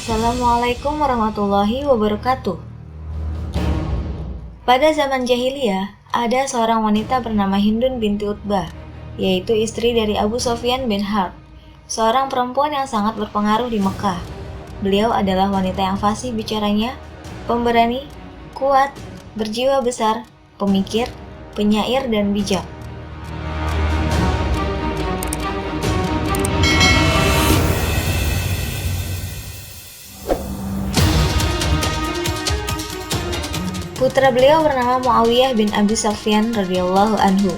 Assalamualaikum warahmatullahi wabarakatuh. Pada zaman jahiliyah, ada seorang wanita bernama Hindun binti Utbah, yaitu istri dari Abu Sufyan bin Harb, seorang perempuan yang sangat berpengaruh di Mekah. Beliau adalah wanita yang fasih bicaranya, pemberani, kuat, berjiwa besar, pemikir, penyair, dan bijak. Putra beliau bernama Muawiyah bin Abi Sufyan radhiyallahu anhu.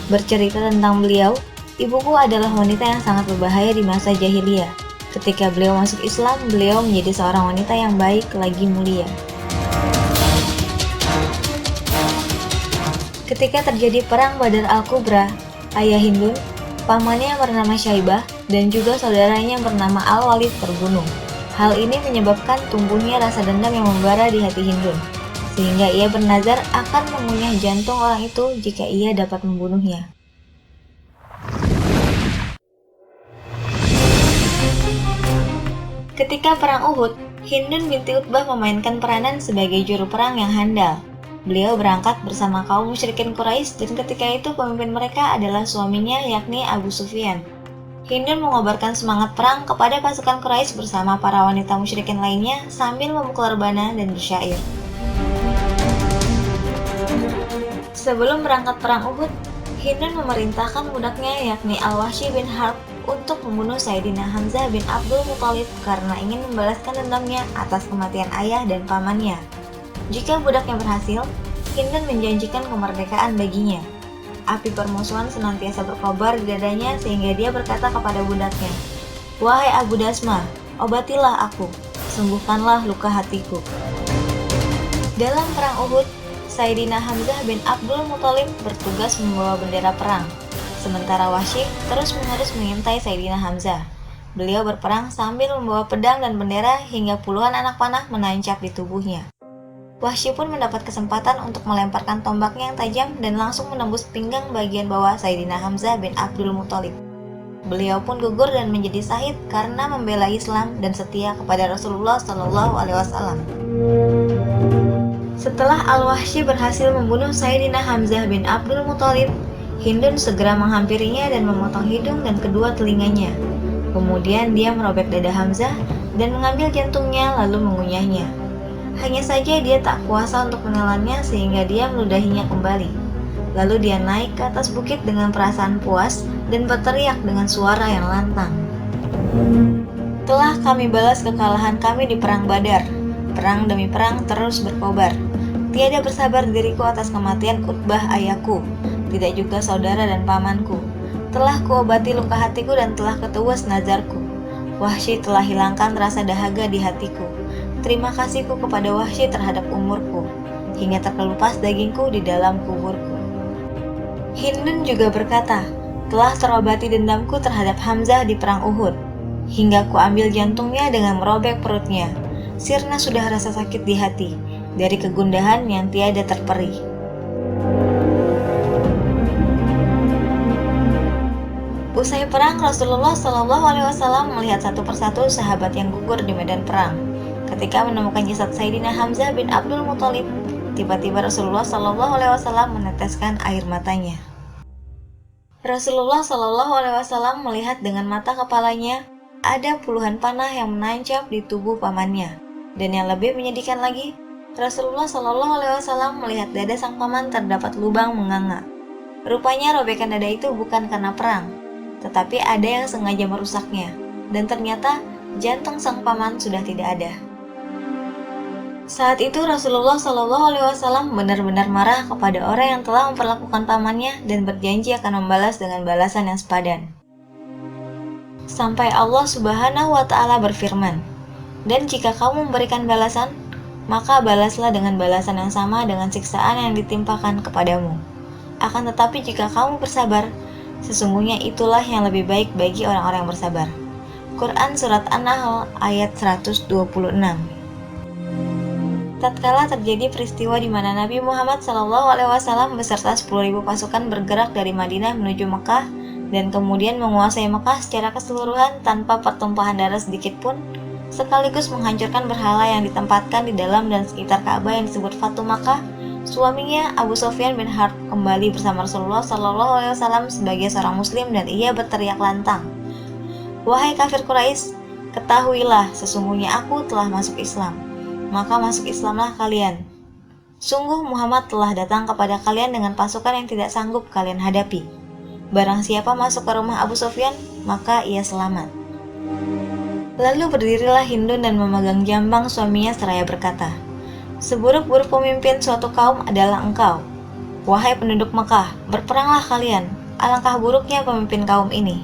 Bercerita tentang beliau, ibuku adalah wanita yang sangat berbahaya di masa jahiliyah. Ketika beliau masuk Islam, beliau menjadi seorang wanita yang baik lagi mulia. Ketika terjadi perang Badar Al-Kubra, ayah Hindun, pamannya yang bernama Syaibah, dan juga saudaranya yang bernama Al-Walid terbunuh. Hal ini menyebabkan tumbuhnya rasa dendam yang membara di hati Hindun, sehingga ia bernazar akan mengunyah jantung orang itu jika ia dapat membunuhnya. Ketika perang Uhud, Hindun binti Utbah memainkan peranan sebagai juru perang yang handal. Beliau berangkat bersama kaum musyrikin Quraisy dan ketika itu pemimpin mereka adalah suaminya yakni Abu Sufyan. Hindun mengobarkan semangat perang kepada pasukan Quraisy bersama para wanita musyrikin lainnya sambil memukul rebana dan bersyair. Sebelum berangkat perang Uhud, Hindun memerintahkan budaknya yakni Al-Wahsy bin Harb untuk membunuh Sayyidina Hamzah bin Abdul Muthalib karena ingin membalaskan dendamnya atas kematian ayah dan pamannya. Jika budaknya berhasil, Hindun menjanjikan kemerdekaan baginya. Api permusuhan senantiasa berkobar di dadanya sehingga dia berkata kepada budaknya, "Wahai Abu Dasma, obatilah aku, sembuhkanlah luka hatiku." Dalam perang Uhud, Sayyidina Hamzah bin Abdul Muthalib bertugas membawa bendera perang, sementara Wahsy terus-menerus mengintai Sayyidina Hamzah. Beliau berperang sambil membawa pedang dan bendera hingga puluhan anak panah menancap di tubuhnya. Wahsy pun mendapat kesempatan untuk melemparkan tombaknya yang tajam dan langsung menembus pinggang bagian bawah Sayyidina Hamzah bin Abdul Muthalib. Beliau pun gugur dan menjadi syahid karena membela Islam dan setia kepada Rasulullah SAW. Setelah Al-Wahsy berhasil membunuh Sayyidina Hamzah bin Abdul Muthalib, Hindun segera menghampirinya dan memotong hidung dan kedua telinganya. Kemudian dia merobek dada Hamzah dan mengambil jantungnya lalu mengunyahnya. Hanya saja dia tak kuasa untuk menelannya sehingga dia meludahinya kembali. Lalu dia naik ke atas bukit dengan perasaan puas dan berteriak dengan suara yang lantang. "Telah kami balas kekalahan kami di perang Badar. Perang demi perang terus berkobar. Tiada bersabar diriku atas kematian Utbah ayahku, tidak juga saudara dan pamanku. Telah kuobati luka hatiku dan telah ketuas nazarku. Wahsy telah hilangkan rasa dahaga di hatiku. Terima kasihku kepada Wahsy terhadap umurku, hingga terkelupas dagingku di dalam kuburku." Hindun juga berkata, "Telah terobati dendamku terhadap Hamzah di perang Uhud, hingga kuambil jantungnya dengan merobek perutnya. Sirna sudah rasa sakit di hati, dari kegundahan yang tiada terperi." Usai perang, Rasulullah SAW melihat satu persatu sahabat yang gugur di medan perang. Ketika menemukan jasad Sayyidina Hamzah bin Abdul Muthalib, tiba-tiba Rasulullah SAW meneteskan air matanya. Rasulullah SAW melihat dengan mata kepalanya ada puluhan panah yang menancap di tubuh pamannya. Dan yang lebih menyedihkan lagi, Rasulullah SAW melihat dada sang paman terdapat lubang menganga. Rupanya robekan dada itu bukan karena perang, tetapi ada yang sengaja merusaknya. Dan ternyata jantung sang paman sudah tidak ada. Saat itu Rasulullah SAW benar-benar marah kepada orang yang telah memperlakukan pamannya dan berjanji akan membalas dengan balasan yang sepadan. Sampai Allah Subhanahu wa Ta'ala berfirman, "Dan jika kamu memberikan balasan, maka balaslah dengan balasan yang sama dengan siksaan yang ditimpakan kepadamu. Akan tetapi jika kamu bersabar, sesungguhnya itulah yang lebih baik bagi orang-orang yang bersabar." Quran Surat An-Nahl ayat 126. Tatkala terjadi peristiwa di mana Nabi Muhammad SAW beserta 10.000 pasukan bergerak dari Madinah menuju Mekah dan kemudian menguasai Mekah secara keseluruhan tanpa pertumpahan darah sedikit pun, sekaligus menghancurkan berhala yang ditempatkan di dalam dan sekitar Ka'bah yang disebut Fatu Makkah, suaminya Abu Sufyan bin Harb kembali bersama Rasulullah SAW sebagai seorang muslim dan ia berteriak lantang, "Wahai kafir Quraisy, ketahuilah sesungguhnya aku telah masuk Islam, maka masuk Islamlah kalian. Sungguh Muhammad telah datang kepada kalian dengan pasukan yang tidak sanggup kalian hadapi. Barang siapa masuk ke rumah Abu Sufyan, maka ia selamat." Lalu berdirilah Hindun dan memegang jambang suaminya seraya berkata, "Seburuk-buruk pemimpin suatu kaum adalah engkau. Wahai penduduk Mekah, berperanglah kalian. Alangkah buruknya pemimpin kaum ini."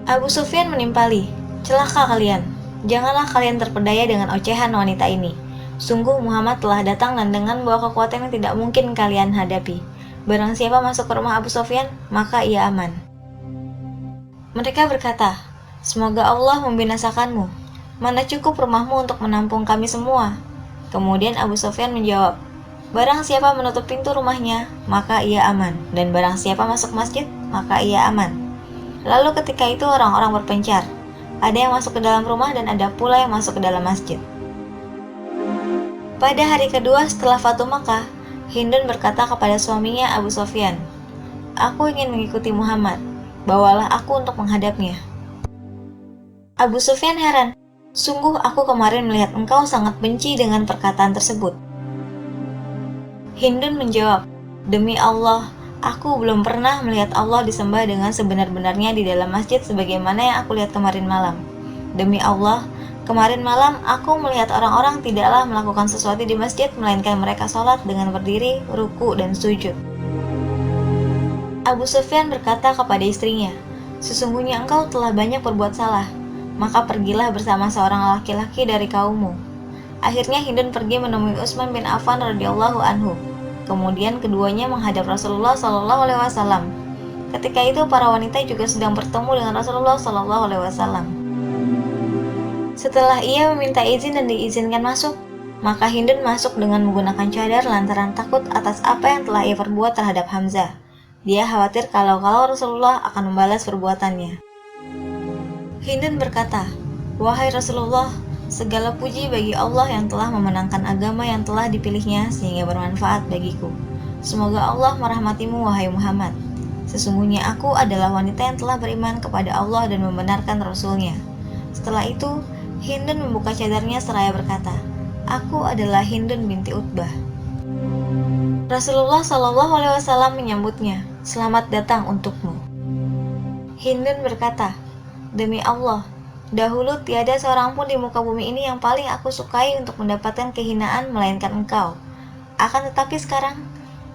Abu Sufyan menimpali, "Celaka kalian. Janganlah kalian terpedaya dengan ocehan wanita ini. Sungguh Muhammad telah datang dan dengan bawa kekuatan yang tidak mungkin kalian hadapi. Barang siapa masuk ke rumah Abu Sufyan, maka ia aman." Mereka berkata, "Semoga Allah membinasakanmu. Mana cukup rumahmu untuk menampung kami semua?" Kemudian Abu Sufyan menjawab, "Barang siapa menutup pintu rumahnya, maka ia aman. Dan barang siapa masuk masjid, maka ia aman." Lalu ketika itu orang-orang berpencar. Ada yang masuk ke dalam rumah dan ada pula yang masuk ke dalam masjid. Pada hari kedua setelah Fatu Makkah, Hindun berkata kepada suaminya Abu Sufyan, "Aku ingin mengikuti Muhammad. Bawalah aku untuk menghadapnya." Abu Sufyan heran, "Sungguh aku kemarin melihat engkau sangat benci dengan perkataan tersebut." Hindun menjawab, "Demi Allah, aku belum pernah melihat Allah disembah dengan sebenar-benarnya di dalam masjid sebagaimana yang aku lihat kemarin malam. Demi Allah, kemarin malam aku melihat orang-orang tidaklah melakukan sesuatu di masjid melainkan mereka sholat dengan berdiri, ruku, dan sujud." Abu Sufyan berkata kepada istrinya, "Sesungguhnya engkau telah banyak berbuat salah, maka pergilah bersama seorang laki-laki dari kaummu." Akhirnya Hindun pergi menemui Utsman bin Affan radhiyallahu anhu. Kemudian keduanya menghadap Rasulullah SAW. Ketika itu para wanita juga sedang bertemu dengan Rasulullah SAW. Setelah ia meminta izin dan diizinkan masuk, maka Hindun masuk dengan menggunakan cadar lantaran takut atas apa yang telah ia perbuat terhadap Hamzah. Dia khawatir kalau Rasulullah akan membalas perbuatannya. Hindun berkata, "Wahai Rasulullah, segala puji bagi Allah yang telah memenangkan agama yang telah dipilihnya sehingga bermanfaat bagiku. Semoga Allah merahmatimu, wahai Muhammad. Sesungguhnya aku adalah wanita yang telah beriman kepada Allah dan membenarkan Rasulnya." Setelah itu, Hindun membuka cadarnya seraya berkata, "Aku adalah Hindun binti Utbah." Rasulullah SAW menyambutnya, "Selamat datang untukmu." Hindun berkata, "Demi Allah, dahulu tiada seorang pun di muka bumi ini yang paling aku sukai untuk mendapatkan kehinaan melainkan engkau. Akan tetapi sekarang,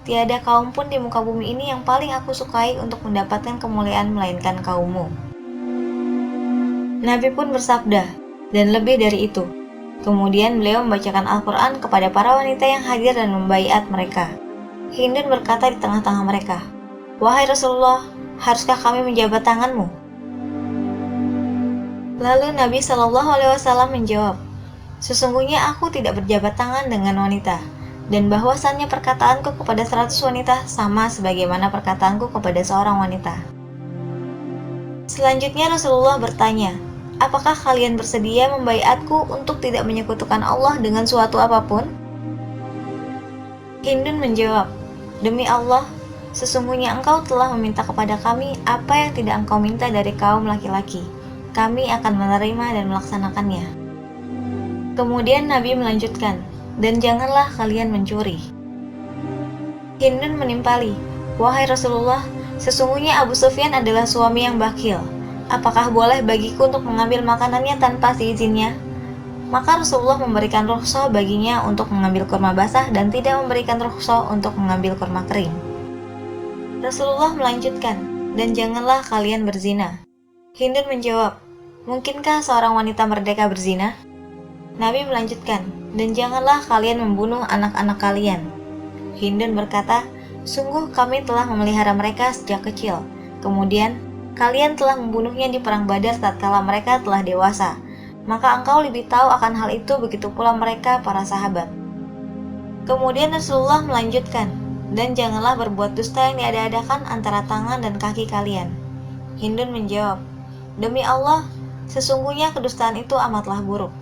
tiada kaum pun di muka bumi ini yang paling aku sukai untuk mendapatkan kemuliaan melainkan kaummu." Nabi pun bersabda, dan lebih dari itu. Kemudian beliau membacakan Al-Quran kepada para wanita yang hadir dan membaiat mereka. Hindun berkata di tengah-tengah mereka, "Wahai Rasulullah, haruskah kami menjabat tanganmu?" Lalu Nabi SAW menjawab, "Sesungguhnya aku tidak berjabat tangan dengan wanita, dan bahwasannya perkataanku kepada 100 wanita sama sebagaimana perkataanku kepada seorang wanita." Selanjutnya Rasulullah bertanya, "Apakah kalian bersedia membaiatku untuk tidak menyekutukan Allah dengan suatu apapun?" Hindun menjawab, "Demi Allah, sesungguhnya engkau telah meminta kepada kami apa yang tidak engkau minta dari kaum laki-laki. Kami akan menerima dan melaksanakannya." Kemudian Nabi melanjutkan, "Dan janganlah kalian mencuri." Hindun menimpali, "Wahai Rasulullah, sesungguhnya Abu Sufyan adalah suami yang bakhil. Apakah boleh bagiku untuk mengambil makanannya tanpa seizinnya?" Maka Rasulullah memberikan rukhsah baginya untuk mengambil kurma basah dan tidak memberikan rukhsah untuk mengambil kurma kering. Rasulullah melanjutkan, "Dan janganlah kalian berzina." Hindun menjawab, "Mungkinkah seorang wanita merdeka berzina?" Nabi melanjutkan, "Dan janganlah kalian membunuh anak-anak kalian." Hindun berkata, "Sungguh kami telah memelihara mereka sejak kecil. Kemudian, kalian telah membunuhnya di perang Badar tatkala mereka telah dewasa. Maka engkau lebih tahu akan hal itu, begitu pula mereka para sahabat." Kemudian Rasulullah melanjutkan, "Dan janganlah berbuat dusta yang diada-adakan antara tangan dan kaki kalian." Hindun menjawab, "Demi Allah, Sesungguhnya kedustaan itu amatlah buruk.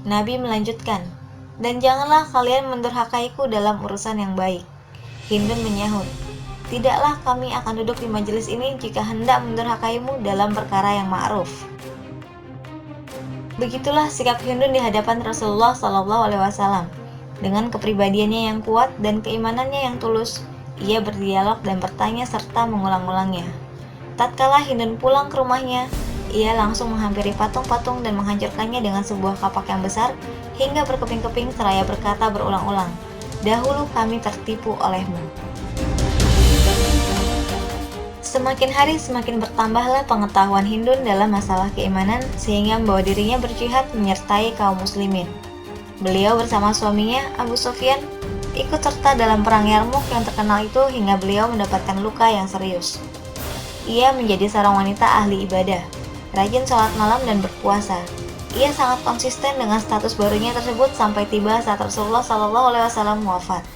Nabi melanjutkan, dan janganlah kalian mendurhakaiku dalam urusan yang baik. Hindun menyahut, tidaklah kami akan duduk di majelis ini jika hendak mendurhakaimu dalam perkara yang ma'ruf. Begitulah sikap Hindun di hadapan Rasulullah SAW. Dengan kepribadiannya yang kuat dan keimanannya yang tulus, ia berdialog dan bertanya serta mengulang-ulangnya. Tatkala Hindun pulang ke rumahnya, ia langsung menghampiri patung-patung dan menghancurkannya dengan sebuah kapak yang besar hingga berkeping-keping seraya berkata berulang-ulang, "Dahulu kami tertipu olehmu." Semakin hari semakin bertambahlah pengetahuan Hindun dalam masalah keimanan sehingga membawa dirinya berjihad menyertai kaum muslimin. Beliau bersama suaminya, Abu Sufyan, ikut serta dalam perang Yarmuk yang terkenal itu hingga beliau mendapatkan luka yang serius. Ia menjadi seorang wanita ahli ibadah, rajin sholat malam dan berpuasa. Ia sangat konsisten dengan status barunya tersebut sampai tiba saat Rasulullah SAW wafat.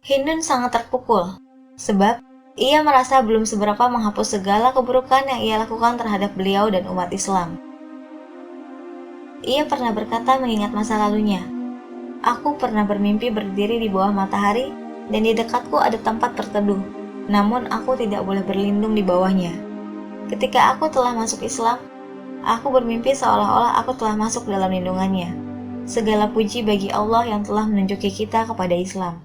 Hindun sangat terpukul, sebab ia merasa belum seberapa menghapus segala keburukan yang ia lakukan terhadap beliau dan umat Islam. Ia pernah berkata mengingat masa lalunya, "Aku pernah bermimpi berdiri di bawah matahari dan di dekatku ada tempat berteduh, namun aku tidak boleh berlindung di bawahnya. Ketika aku telah masuk Islam, aku bermimpi seolah-olah aku telah masuk dalam lindungannya. Segala puji bagi Allah yang telah menunjuki kita kepada Islam."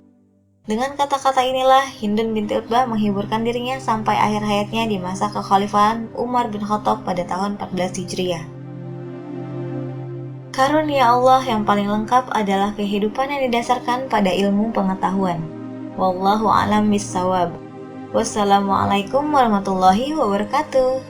Dengan kata-kata inilah Hindun binti Utbah menghiburkan dirinya sampai akhir hayatnya di masa kekhalifahan Umar bin Khattab pada tahun 14 Hijriah. Karunia Allah yang paling lengkap adalah kehidupan yang didasarkan pada ilmu pengetahuan. Wallahu a'lam bishawab. Wassalamualaikum warahmatullahi wabarakatuh.